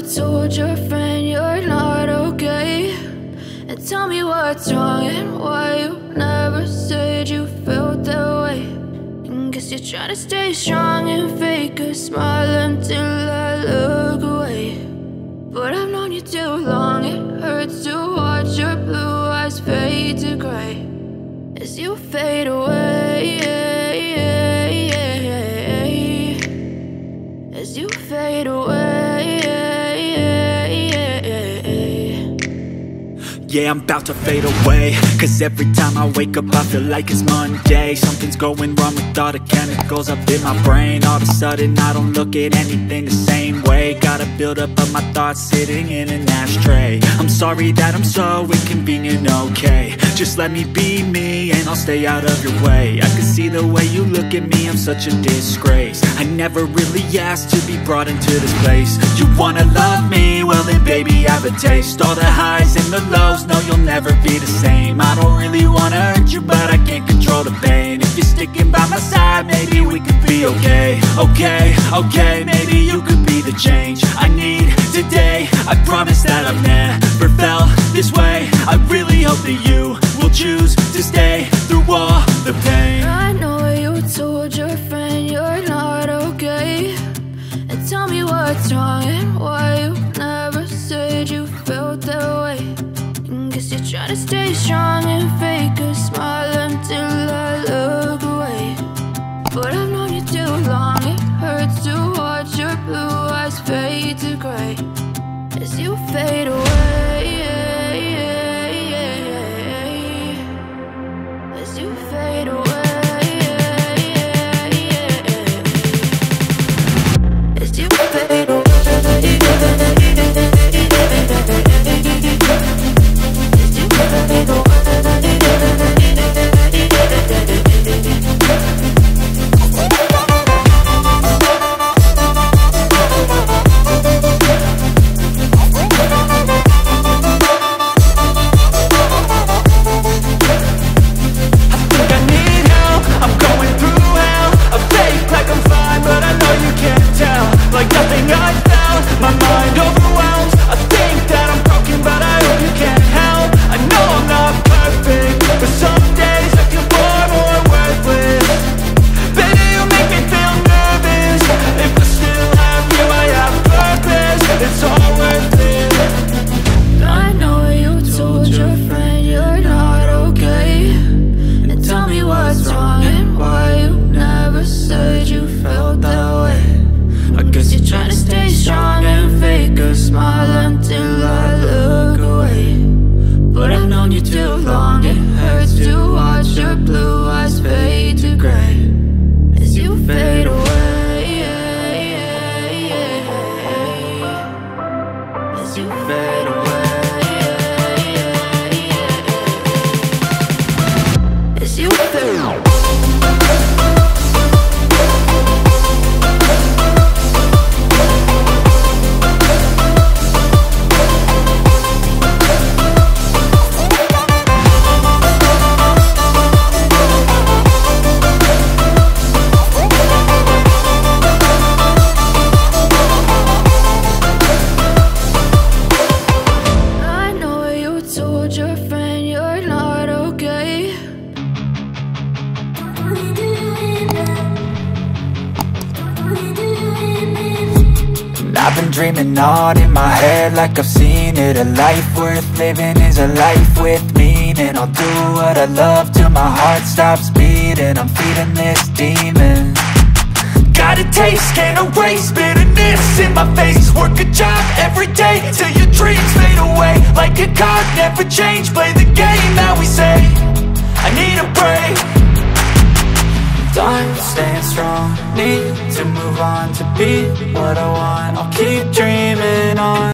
told your friend you're not okay, and tell me what's wrong and why you never said you felt that way. And guess you're trying to stay strong and fake a smile until I look away. But I've known you too long, it hurts to watch your blue eyes fade to gray as you fade away, as you fade away. Yeah, I'm about to fade away, cause every time I wake up I feel like it's Monday. Something's going wrong with all the chemicals up in my brain. All of a sudden I don't look at anything the same way. Got a buildup of my thoughts sitting in an ashtray. I'm sorry that I'm so inconvenient, okay. Just let me be me and I'll stay out of your way. I can see the way you look at me, I'm such a disgrace. I never really asked to be brought into this place. You wanna love me? Well then baby, have a taste. All the highs and the lows, no, you'll never be the same. I don't really wanna hurt you, but I can't control the pain. If you're sticking by my side, maybe we could be okay. Okay, maybe you could be the change I need today. I promise that I've never felt this way. I really hope that you will choose to stay through all the pain. I know you told your friend you're not okay, and tell me what's wrong and why you never said you felt that way. Guess you're trying to stay strong and fake a smile until I look away. But I've known you too long, it hurts to watch your blue eyes fade to gray as you fade away, as you fade away, as you fade away. I've been dreaming on in my head like I've seen it. A life worth living is a life with meaning. I'll do what I love till my heart stops beating. I'm feeding this demon. Got a taste, can't erase bitterness in my face. Work a job every day till your dreams fade away. Like a card, never change, play the game that we say. I need a break. Done staying strong, need to move on to be what I want. I'll keep dreaming on.